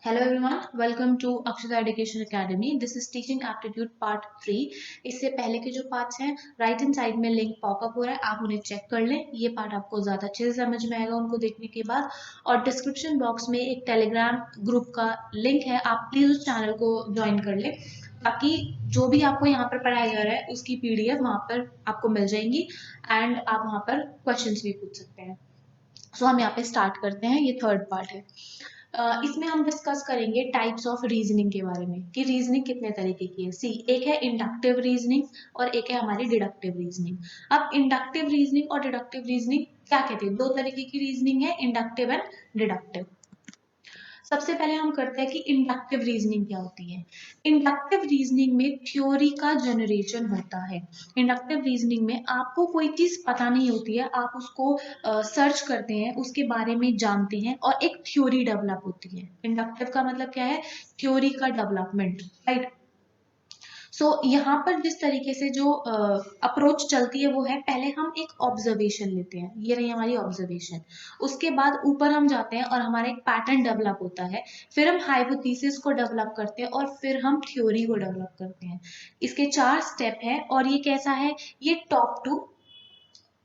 Hello everyone, welcome to Akshata Education Academy. This is Teaching Aptitude Part 3. इससे पहले के जो पार्ट्स हैं राइट हैंड साइड में लिंक पॉपअप हो रहा है, आप उन्हें चेक कर लें. ये पार्ट आपको ज़्यादा अच्छे से समझ में आएगा उनको देखने के बाद. और डिस्क्रिप्शन बॉक्स में एक टेलीग्राम ग्रुप का लिंक है, आप प्लीज़ उस चैनल को ज्वाइन कर लें ताकि जो भी आपको यहाँ पर पढ़ाया जा रहा है उसकी PDF वहाँ पर आपको मिल जाएंगी एंड आप वहाँ पर क्वेश्चंस भी पूछ सकते हैं. सो हम यहाँ पे स्टार्ट करते हैं. ये थर्ड पार्ट है. इसमें हम डिस्कस करेंगे टाइप्स ऑफ रीजनिंग के बारे में कि रीजनिंग कितने तरीके की है. सी एक है इंडक्टिव रीजनिंग और एक है हमारी डिडक्टिव रीजनिंग. अब इंडक्टिव रीजनिंग और डिडक्टिव रीजनिंग क्या कहते हैं? दो तरीके की रीजनिंग है, इंडक्टिव एंड डिडक्टिव. सबसे पहले हम करते हैं कि इंडक्टिव रीजनिंग क्या होती है. इंडक्टिव रीजनिंग में थ्योरी का जनरेशन होता है. इंडक्टिव रीजनिंग में आपको कोई चीज पता नहीं होती है, आप उसको सर्च करते हैं, उसके बारे में जानते हैं और एक थ्योरी डेवलप होती है. इंडक्टिव का मतलब क्या है? थ्योरी का डेवलपमेंट, राइट. सो यहाँ पर जिस तरीके से जो अप्रोच चलती है वो है, पहले हम एक ऑब्जर्वेशन लेते हैं, ये रही हमारी ऑब्जर्वेशन. उसके बाद ऊपर हम जाते हैं और हमारा एक पैटर्न डेवलप होता है. फिर हम हाइपोथेसिस को डेवलप करते हैं और फिर हम थ्योरी को डेवलप करते हैं. इसके 4 स्टेप है और ये कैसा है? ये टॉप टू,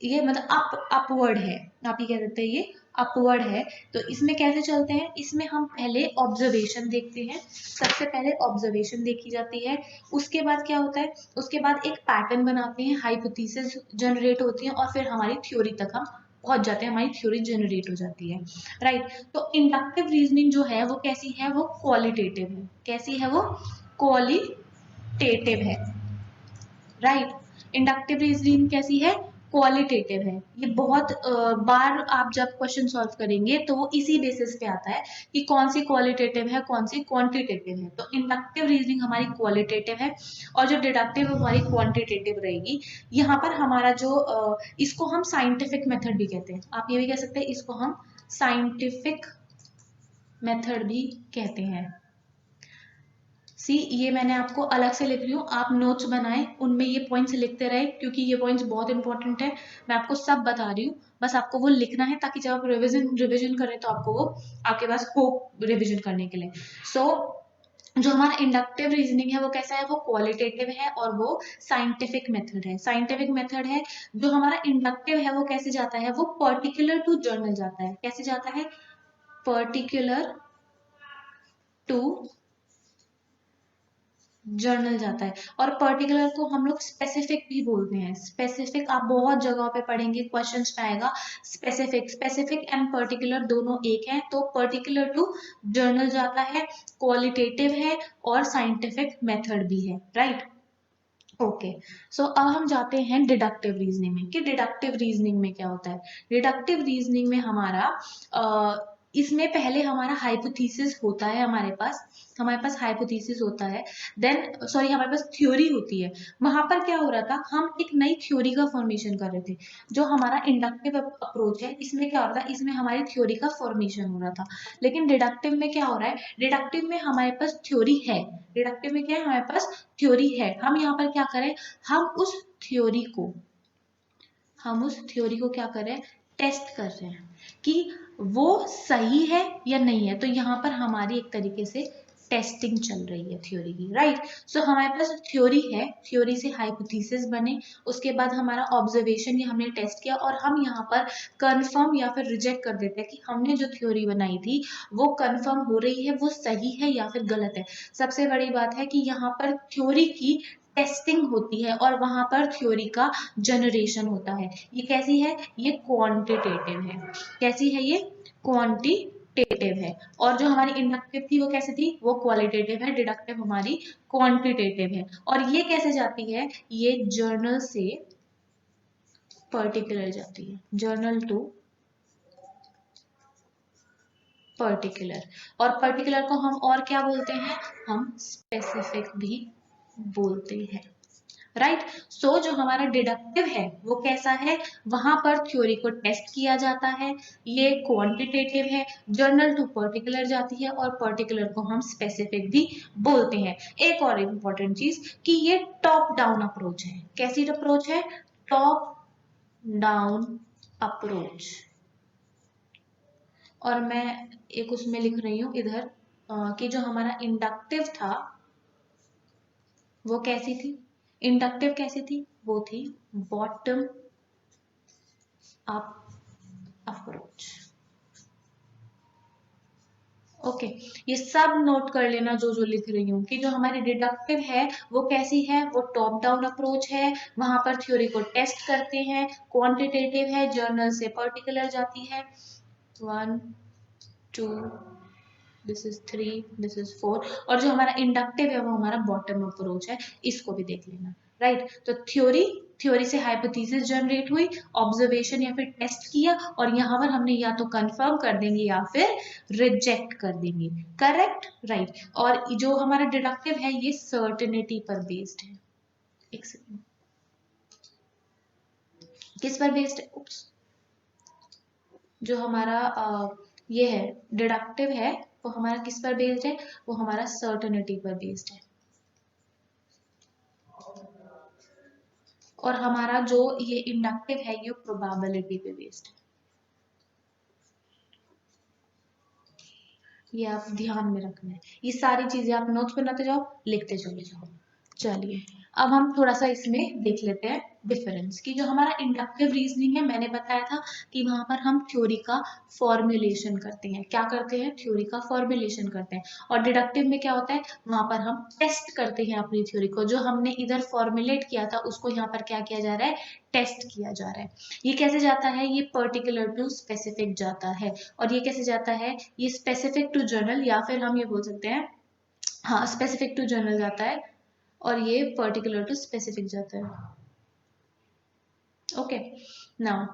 ये मतलब अपवर्ड है. आप ये कह सकते हैं ये अपवर्ड है. तो इसमें कैसे चलते हैं? इसमें हम पहले ऑब्जर्वेशन देखते हैं. सबसे पहले ऑब्जर्वेशन देखी जाती है. उसके बाद क्या होता है? उसके बाद एक पैटर्न बनाते हैं, हाइपोथेसिस जनरेट होती है और फिर हमारी थ्योरी तक हम पहुंच जाते हैं, हमारी थ्योरी जनरेट हो जाती है, राइट. तो इंडक्टिव रीजनिंग जो है वो कैसी है? वो क्वालिटेटिव है. कैसी है वो? क्वालिटेटिव है, राइट. इंडक्टिव रीजनिंग कैसी है? क्वालिटेटिव है. ये बहुत बार आप जब क्वेश्चन सॉल्व करेंगे तो वो इसी बेसिस पे आता है कि कौन सी क्वालिटेटिव है, कौन सी क्वांटिटेटिव है. तो इंडक्टिव रीजनिंग हमारी क्वालिटेटिव है और जो डिडक्टिव है हमारी क्वांटिटेटिव रहेगी. यहाँ पर हमारा जो इसको हम साइंटिफिक मेथड भी कहते हैं. आप ये भी कह सकते हैं इसको हम साइंटिफिक मेथड भी कहते हैं. सी ये मैंने आपको अलग से लिख रही हूँ, आप नोट्स बनाएं, उनमें ये पॉइंट्स लिखते रहे क्योंकि ये पॉइंट्स बहुत इंपॉर्टेंट है. मैं आपको सब बता रही हूँ, बस आपको वो लिखना है ताकि जब आप रिविजन करें तो आपको वो आपके पास हो रिविजन करने के लिए. सो जो हमारा इंडक्टिव रीजनिंग है वो कैसा है? वो क्वालिटेटिव है और वो साइंटिफिक मेथड है. साइंटिफिक मेथड है. जो हमारा इंडक्टिव है वो कैसे जाता है? वो पर्टिकुलर टू जर्नल जाता है. कैसे जाता है? पर्टिकुलर टू जर्नल जाता है. और पर्टिकुलर को हम लोग स्पेसिफिक भी बोलते हैं. स्पेसिफिक आप बहुत जगह पे पढ़ेंगे, क्वेश्चंस में आएगा. स्पेसिफिक एंड पर्टिकुलर दोनों एक है. तो पर्टिकुलर टू जर्नल जाता है, क्वालिटेटिव है और साइंटिफिक मेथड भी है, राइट. ओके. सो अब हम जाते हैं डिडक्टिव रीजनिंग में कि डिडक्टिव रीजनिंग में क्या होता है. डिडक्टिव रीजनिंग में इसमें पहले हमारा हाइपोथेसिस होता है, हमारे पास हाइपोथेसिस होता है. देन सॉरी, हमारे पास थ्योरी होती है. वहां पर क्या हो रहा था? हम एक नई थ्योरी का फॉर्मेशन कर रहे थे. जो हमारा इंडक्टिव अप्रोच है इसमें क्या हो रहा था? इसमें हमारी थ्योरी का फॉर्मेशन हो रहा था. लेकिन डिडक्टिव में क्या हो रहा है? डिडक्टिव में हमारे पास थ्योरी है. डिडक्टिव में क्या है? हमारे पास थ्योरी है. हम यहाँ पर क्या करें? हम उस थ्योरी को क्या कर रहे हैं? टेस्ट कर रहे हैं कि वो सही है या नहीं है. तो यहाँ पर हमारी एक तरीके से टेस्टिंग चल रही है थ्योरी की, राइट. सो हमारे पास थ्योरी है, थ्योरी से हाइपोथेसिस बने, उसके बाद हमारा ऑब्जर्वेशन ये हमने टेस्ट किया और हम यहाँ पर कंफर्म या फिर रिजेक्ट कर देते हैं कि हमने जो थ्योरी बनाई थी वो कंफर्म हो रही है, वो सही है या फिर गलत है. सबसे बड़ी बात है कि यहाँ पर थ्योरी की टेस्टिंग होती है और वहां पर थ्योरी का जनरेशन होता है. ये कैसी है? ये क्वांटिटेटिव है. कैसी है ये? क्वांटिटेटिव है. और जो हमारी इंडक्टिव थी वो कैसी थी? वो क्वालिटेटिव है. डिडक्टिव हमारी क्वांटिटेटिव है. और ये कैसे जाती है? ये जर्नल से पर्टिकुलर जाती है. General to particular. और पर्टिकुलर को हम और क्या बोलते हैं? हम स्पेसिफिक भी बोलते हैं, राइट. सो जो हमारा डिडक्टिव है वो कैसा है? वहां पर थ्योरी को टेस्ट किया जाता है, ये क्वांटिटेटिव है. जर्नल टू पर्टिकुलर जाती है और पर्टिकुलर को हम स्पेसिफिक भी बोलते हैं. एक और इम्पोर्टेंट चीज कि ये टॉप डाउन अप्रोच है. कैसी अप्रोच है? Top down approach. और मैं एक उसमें लिख रही हूँ इधर कि जो हमारा इंडक्टिव था वो कैसी थी, इंडक्टिव कैसी थी, वो थी बॉटम अप अप्रोच। ओके, ये सब नोट कर लेना जो जो लिख रही हूँ कि जो हमारी डिडक्टिव है वो कैसी है, वो टॉप डाउन अप्रोच है, वहां पर थ्योरी को टेस्ट करते हैं, क्वांटिटेटिव है, जर्नल से पर्टिकुलर जाती है, 1 2 दिस इज 3 दिस इज 4, और जो हमारा इंडक्टिव है वो हमारा बॉटम अप्रोच है, इसको भी देख लेना, राइट। तो थ्योरी से हाइपोथेसिस जनरेट हुई, ऑब्जर्वेशन या फिर टेस्ट किया, और यहाँ पर हमने या तो कंफर्म कर देंगे या फिर रिजेक्ट कर देंगे, करेक्ट, राइट। और जो हमारा डिडक्टिव है ये सर्टेनिटी पर बेस्ड है, एक सेकंड, किस पर बेस्ड है, उप्स, जो हमारा ये है डिडक्टिव है वो हमारा किस पर बेस्ड है, वो हमारा सर्टेनिटी पर बेस्ड है, और हमारा जो ये इंडक्टिव है ये प्रोबेबिलिटी पे बेस्ड है। ये आप ध्यान में रखना है, ये सारी चीजें आप नोट्स बनाते जाओ, लिखते चले जाओ। चलिए अब हम थोड़ा सा इसमें देख लेते हैं डिफरेंस कि जो हमारा इंडक्टिव रीजनिंग है, मैंने बताया था कि वहां पर हम थ्योरी का फॉर्मुलेशन करते हैं, क्या करते हैं, थ्योरी का फॉर्मुलेशन करते हैं, और डिडक्टिव में क्या होता है, वहां पर हम टेस्ट करते हैं अपनी थ्योरी को, जो हमने इधर फॉर्मुलेट किया था उसको यहाँ पर क्या किया जा रहा है, टेस्ट किया जा रहा है। ये कैसे जाता है, ये पर्टिकुलर टू स्पेसिफिक जाता है, और ये कैसे जाता है, ये स्पेसिफिक टू जर्नल, या फिर हम ये बोल सकते हैं, हाँ स्पेसिफिक टू जर्नल जाता है, और ये पर्टिकुलर टू स्पेसिफिक जाता है। ओके, नाउ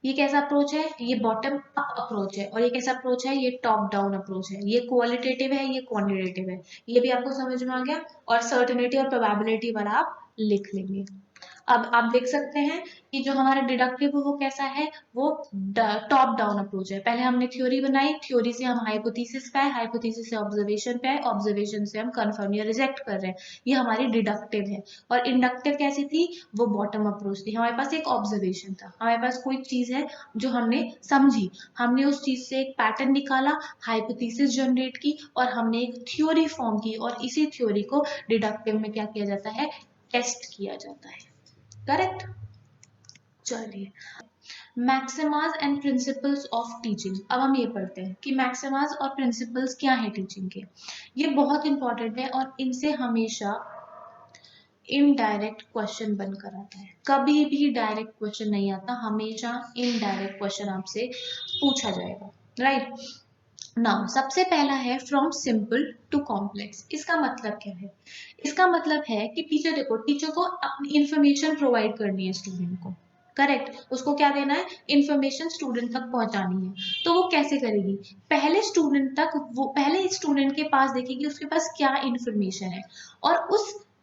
ये कैसा अप्रोच है, ये बॉटम अप अप्रोच है, और ये कैसा अप्रोच है, ये टॉप डाउन अप्रोच है, ये क्वालिटेटिव है, ये क्वांटिटेटिव है, ये भी आपको समझ में आ गया, और सर्टेनिटी और प्रोबेबिलिटी वाला आप लिख लेंगे। अब आप देख सकते हैं कि जो हमारा डिडक्टिव है वो कैसा है, वो टॉप डाउन अप्रोच है, पहले हमने थ्योरी बनाई, थ्योरी से हम हाइपोथेसिस पे आए, हाइपोथेसिस से ऑब्जर्वेशन पे आए, ऑब्जर्वेशन से हम कंफर्म या रिजेक्ट कर रहे हैं, ये हमारी डिडक्टिव है। और इंडक्टिव कैसी थी, वो बॉटम अप्रोच थी, हमारे पास एक ऑब्जर्वेशन था, हमारे पास कोई चीज है जो हमने समझी, हमने उस चीज से एक पैटर्न निकाला, हाइपोथेसिस जनरेट की, और हमने एक थ्योरी फॉर्म की, और इसी थ्योरी को डिडक्टिव में क्या किया जाता है, टेस्ट किया जाता है, करेक्ट। चलिए, मैक्सिमाज एंड प्रिंसिपल्स ऑफ टीचिंग, अब हम ये पढ़ते हैं कि मैक्सिमाज और प्रिंसिपल्स क्या है टीचिंग के, ये बहुत इंपॉर्टेंट है, और इनसे हमेशा इनडायरेक्ट क्वेश्चन बनकर आता है, कभी भी डायरेक्ट क्वेश्चन नहीं आता, हमेशा इनडायरेक्ट क्वेश्चन आपसे पूछा जाएगा, राइट। नाउ सबसे पहला है फ्रॉम सिंपल टू कॉम्प्लेक्स, इसका मतलब क्या है, इसका मतलब है कि टीचर, देखो टीचर को अपनी इंफॉर्मेशन प्रोवाइड करनी है स्टूडेंट को, करेक्ट, उसको क्या देना है, इंफॉर्मेशन स्टूडेंट तक पहुंचानी है, तो वो कैसे करेगी, पहले स्टूडेंट तक, वो पहले स्टूडेंट के पास देखेगी उसके पास क्या इंफॉर्मेशन है, और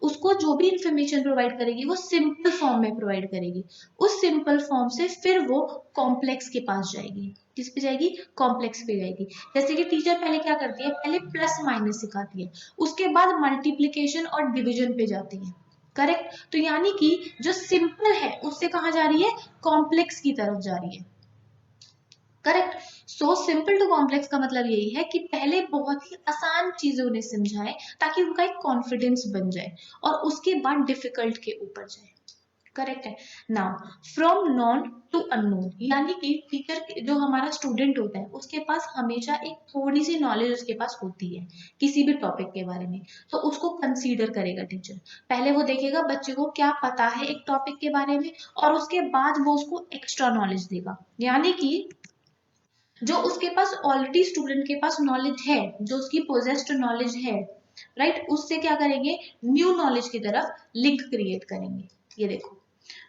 उसको जो भी इंफॉर्मेशन प्रोवाइड करेगी वो सिंपल फॉर्म में प्रोवाइड करेगी, उस सिंपल फॉर्म से फिर वो कॉम्प्लेक्स के पास जाएगी, किस पे जाएगी, कॉम्प्लेक्स पे जाएगी। जैसे कि टीचर पहले क्या करती है, पहले प्लस माइनस सिखाती है, उसके बाद मल्टीप्लिकेशन और डिवीजन पे जाती है, करेक्ट। तो यानी कि जो सिंपल है उससे कहाँ जा रही है, कॉम्प्लेक्स की तरफ जा रही है, correct. So simple to complex का मतलब यही है कि पहले बहुत ही आसान चीजें उन्हें समझाएं ताकि उनका एक कॉन्फिडेंस बन जाए, और उसके बाद डिफिकल्ट के ऊपर जाए, करेक्ट है। Now from known to unknown, यानी कि टीचर, जो हमारा स्टूडेंट होता है उसके पास हमेशा एक थोड़ी सी नॉलेज उसके पास होती है किसी भी टॉपिक के बारे में, तो उसको कंसीडर करेगा टीचर, पहले वो देखेगा बच्चे को क्या पता है एक टॉपिक के बारे में, और उसके बाद वो उसको एक्स्ट्रा नॉलेज देगा, यानी कि जो उसके पास ऑलरेडी स्टूडेंट के पास नॉलेज है, जो उसकी पोजेस्ड नॉलेज है, राइट, उससे क्या करेंगे, न्यू नॉलेज की तरफ लिंक क्रिएट करेंगे, ये देखो,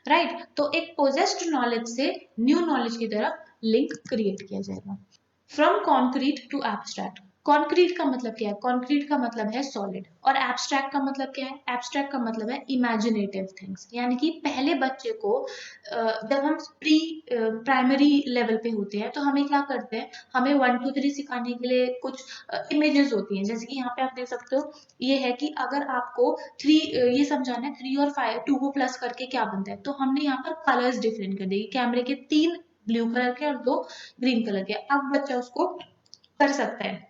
राइट। तो एक पोजेस्ड नॉलेज से न्यू नॉलेज की तरफ लिंक क्रिएट किया जाएगा। From concrete to abstract, concrete का मतलब क्या है, कॉन्क्रीट का मतलब है सॉलिड, और एब्स्ट्रैक्ट का मतलब क्या है, एब्स्ट्रैक्ट का मतलब है इमेजिनेटिव थिंग्स, यानी कि पहले बच्चे को जब हम प्री प्राइमरी लेवल पे होते हैं तो हमें क्या करते हैं, हमें 1 2 3 सिखाने के लिए कुछ इमेजेस होती हैं, जैसे कि यहाँ पे आप देख सकते हो, ये है कि अगर आपको 3 ये समझाना है 3 और 5 2 को प्लस करके क्या बनता है, तो हमने यहाँ पर कलर्स डिफरेंट कर दिए, कैमरे के 3 ब्लू कलर के और 2 ग्रीन कलर के, अब बच्चा उसको कर सकता है,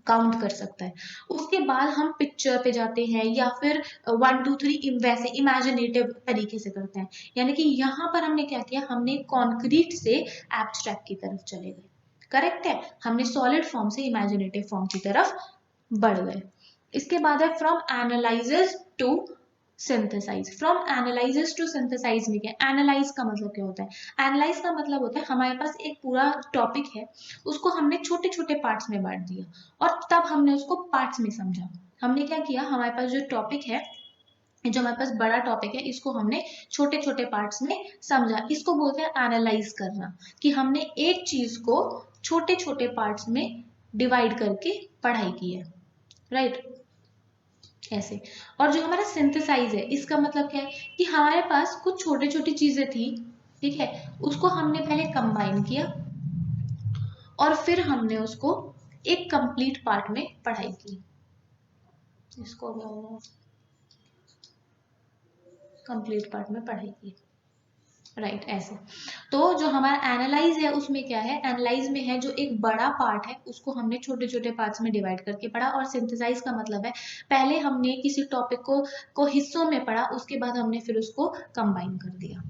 काउंट कर सकता है। उसके बाद हम पिक्चर पे जाते हैं या फिर 1 2 3 वैसे इमेजिनेटिव तरीके से करते हैं। यानी कि यहाँ पर हमने क्या किया, हमने कॉन्क्रीट से एब्स्ट्रैक्ट की तरफ चले गए। करेक्ट है, हमने सॉलिड फॉर्म से इमेजिनेटिव फॉर्म की तरफ बढ़ गए। इसके बाद है from analyses to synthesise. From analyses to synthesise में क्या, एनालाइज का मतलब क्या होता है, एनालाइज का मतलब होता है हमारे पास एक पूरा टॉपिक है, उसको हमने छोटे छोटे पार्ट्स में बांट दिया और तब हमने उसको पार्ट्स में समझा। हमने क्या किया, हमारे पास जो टॉपिक है, जो हमारे पास बड़ा टॉपिक है, इसको हमने छोटे छोटे पार्ट्स में समझा। इसको बोलते हैं एनालाइज करना, कि हमने एक चीज को छोटे छोटे पार्ट्स में डिवाइड करके पढ़ाई की है। राइट, ऐसे। और जो हमारा सिंथेसाइज है, इसका मतलब क्या है कि हमारे पास कुछ छोटी छोटी चीजें थी, ठीक है, उसको हमने पहले कंबाइन किया और फिर हमने उसको एक कंप्लीट पार्ट में पढ़ाई की। इसको कंप्लीट पार्ट में पढ़ाई की। राइट, ऐसे। तो जो हमारा एनालाइज है उसमें क्या है, एनालाइज में है जो एक बड़ा पार्ट है उसको हमने छोटे छोटे पार्ट्स में डिवाइड करके पढ़ा। और सिंथेसाइज का मतलब है पहले हमने किसी टॉपिक को हिस्सों में पढ़ा, उसके बाद हमने फिर उसको कंबाइन कर दिया।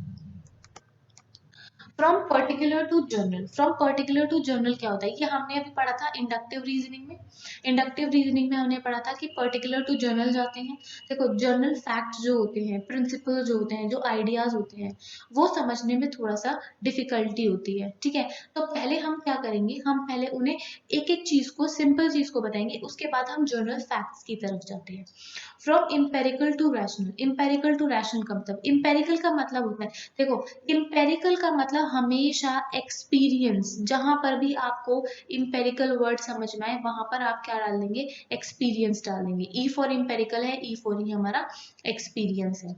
From particular to general, from particular to general क्या होता है, ये हमने अभी पढ़ा था इंडक्टिव रीजनिंग में। इंडक्टिव रीजनिंग में हमने पढ़ा था कि पर्टिकुलर टू जनरल जाते हैं। देखो, जनरल फैक्ट जो होते हैं, प्रिंसिपल जो होते हैं, जो आइडियाज होते हैं, वो समझने में थोड़ा सा डिफिकल्टी होती है, ठीक है। तो पहले हम क्या करेंगे, हम पहले उन्हें एक एक चीज को, सिंपल चीज को बताएंगे, उसके बाद हम जनरल फैक्ट्स की तरफ जाते हैं। From empirical to rational, empirical to rational का मतलब, इम्पेरिकल का मतलब होता है, देखो इम्पेरिकल का मतलब हमेशा एक्सपीरियंस, जहां पर भी आपको इम्पेरिकल वर्ड समझ में आए वहां पर आप क्या डाल देंगे, एक्सपीरियंस डाल देंगे। ई फॉर इम्पेरिकल है, ई फॉर ही हमारा एक्सपीरियंस है।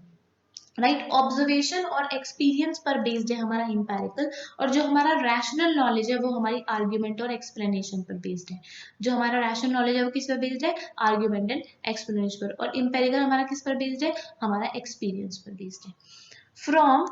राइट, ऑब्जर्वेशन और एक्सपीरियंस पर बेस्ड है हमारा इम्पेरिकल। और जो हमारा रैशनल नॉलेज है वो हमारी आर्ग्यूमेंट और एक्सप्लेनेशन पर बेस्ड है। जो हमारा रैशनल नॉलेज है वो किस पर बेस्ड है, आर्ग्यूमेंट एंड एक्सप्लेनेशन पर। और इम्पेरिकल हमारा किस पर बेस्ड है, हमारा एक्सपीरियंस पर बेस्ड है। फ्रॉम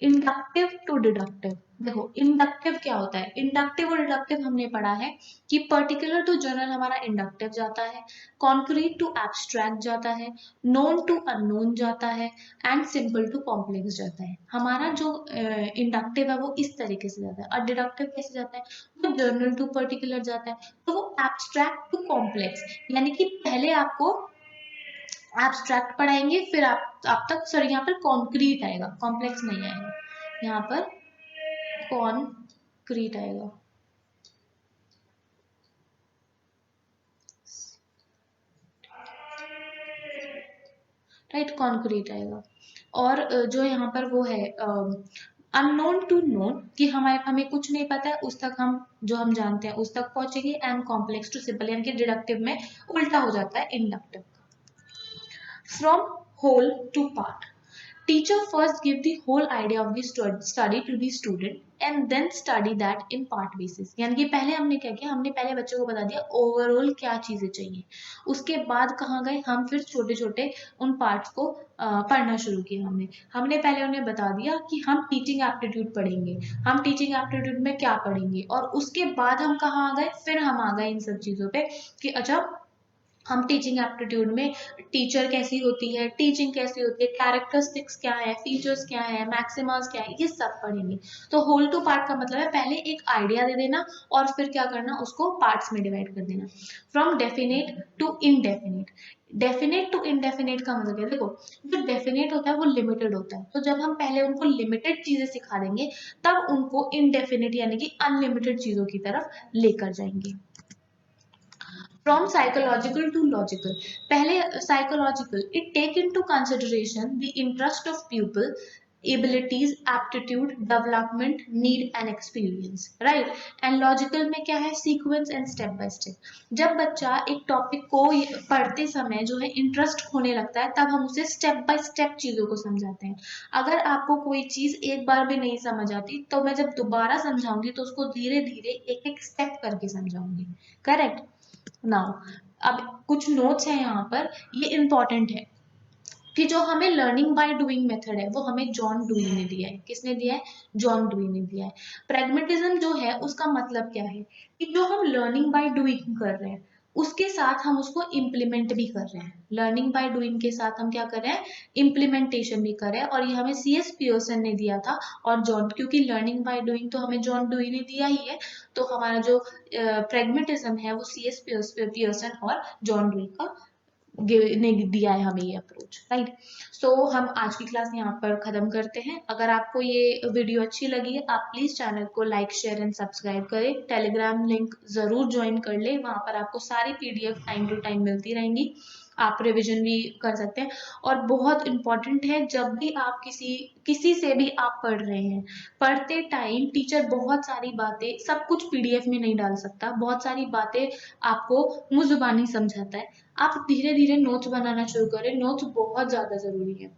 इंडक्टिव टू डिडक्टिव, देखो इंडक्टिव क्या होता है, इंडक्टिव और डिडक्टिव हमने पढ़ा है कि पर्टिकुलर टू जनरल हमारा इंडक्टिव जाता है, कॉन्क्रीट टू एब्स्ट्रैक्ट जाता है, नोन टू अननोन जाता है, एंड सिंपल टू कॉम्प्लेक्स जाता है। हमारा जो इंडक्टिव है वो इस तरीके से जाता है। और डिडक्टिव कैसे जाता है, वो जनरल टू पर्टिकुलर जाता है। तो वो एब्स्ट्रैक्ट टू कॉम्प्लेक्स, यानी कि पहले आपको एब्स्ट्रैक्ट पढ़ाएंगे, फिर आप तक, सॉरी यहाँ पर कॉन्क्रीट आएगा, कॉम्प्लेक्स नहीं आएगा, यहाँ पर कॉन्क्रीट आएगा। राइट, कॉन्क्रीट आएगा। और जो यहाँ पर वो है अननोन टू नोन, कि हमें कुछ नहीं पता है उस तक हम, जो हम जानते हैं उस तक पहुंचेंगे। एंड कॉम्प्लेक्स टू सिंपल, यानी कि डिडक्टिव में उल्टा हो जाता है inductive. From whole to part, teacher first give the whole idea of the study to the student and then study that in part basis। यानी कि पहले हमने क्या किया, हमने पहले बच्चों को बता दिया ओवरऑल क्या चीजें चाहिए, उसके बाद कहाँ गए हम, फिर छोटे छोटे उन पार्ट्स को पढ़ना शुरू किया। हमने पहले उन्हें बता दिया कि हम टीचिंग एप्टीट्यूड पढ़ेंगे, हम टीचिंग एप्टीट्यूड में क्या पढ़ेंगे, और उसके बाद हम कहाँ आ गए, फिर हम आ गए इन सब चीजों पे कि अच्छा हम टीचिंग एप्टीट्यूड में टीचर कैसी होती है, टीचिंग कैसी होती है, कैरेक्टरिस्टिक्स क्या है, फीचर्स क्या है, मैक्सिमास क्या है, ये सब पढ़ेंगे। तो होल टू पार्ट का मतलब है पहले एक आइडिया दे देना और फिर क्या करना, उसको पार्ट्स में डिवाइड कर देना। From definite to indefinite, definite to indefinite का मतलब है, देखो जो डेफिनेट होता है वो लिमिटेड होता है, तो जब हम पहले उनको लिमिटेड चीजें सिखा देंगे तब उनको इनडेफिनेट यानी कि अनलिमिटेड चीजों की तरफ लेकर जाएंगे। From psychological to logical, पहले psychological, it take into consideration the interest of pupil, abilities, aptitude, development, need and experience, right? And logical में क्या है, sequence and step by step। जब बच्चा एक टॉपिक को पढ़ते समय जो है इंटरेस्ट होने लगता है तब हम उसे स्टेप बाय स्टेप चीजों को समझाते हैं। अगर आपको कोई चीज एक बार में नहीं समझ आती तो मैं जब दोबारा समझाऊंगी तो उसको धीरे धीरे एक एक स्टेप करके समझाऊंगी। करेक्ट। नाउ अब कुछ नोट्स हैं यहाँ पर, ये इंपॉर्टेंट है कि जो हमें लर्निंग बाय डूइंग मेथड है वो हमें जॉन डूई ने दिया है। किसने दिया है, जॉन डूई ने दिया है। प्रैग्मेटिज्म जो है उसका मतलब क्या है कि जो हम लर्निंग बाय डूइंग कर रहे हैं उसके साथ हम उसको इम्प्लीमेंट भी कर रहे हैं। लर्निंग बाय डूइंग के साथ हम क्या कर रहे हैं, इम्प्लीमेंटेशन भी कर रहे हैं। और ये हमें CS पियर्सन ने दिया था, और जॉन, क्योंकि लर्निंग बाय डूइंग तो हमें जॉन डूई ने दिया ही है, तो हमारा जो प्रैग्मेटिज्म है वो CS पियर्सन और जॉन डूई का ने दिया है हमें ये अप्रोच, राइट। सो हम आज की क्लास यहाँ पर खत्म करते हैं। अगर आपको ये वीडियो अच्छी लगी है, आप प्लीज चैनल को लाइक, शेयर एंड सब्सक्राइब करें। टेलीग्राम लिंक जरूर ज्वाइन कर ले, वहां पर आपको सारी PDF टाइम टू टाइम मिलती रहेंगी, आप रिविजन भी कर सकते हैं। और बहुत इंपॉर्टेंट है, जब भी आप किसी से भी आप पढ़ रहे हैं, पढ़ते टाइम टीचर बहुत सारी बातें, सब कुछ PDF में नहीं डाल सकता, बहुत सारी बातें आपको मुंह जुबानी समझाता है। आप धीरे धीरे नोट्स बनाना शुरू करें, नोट्स बहुत ज्यादा जरूरी है।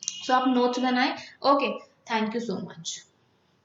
सो आप नोट्स बनाएं। Okay, thank you so much.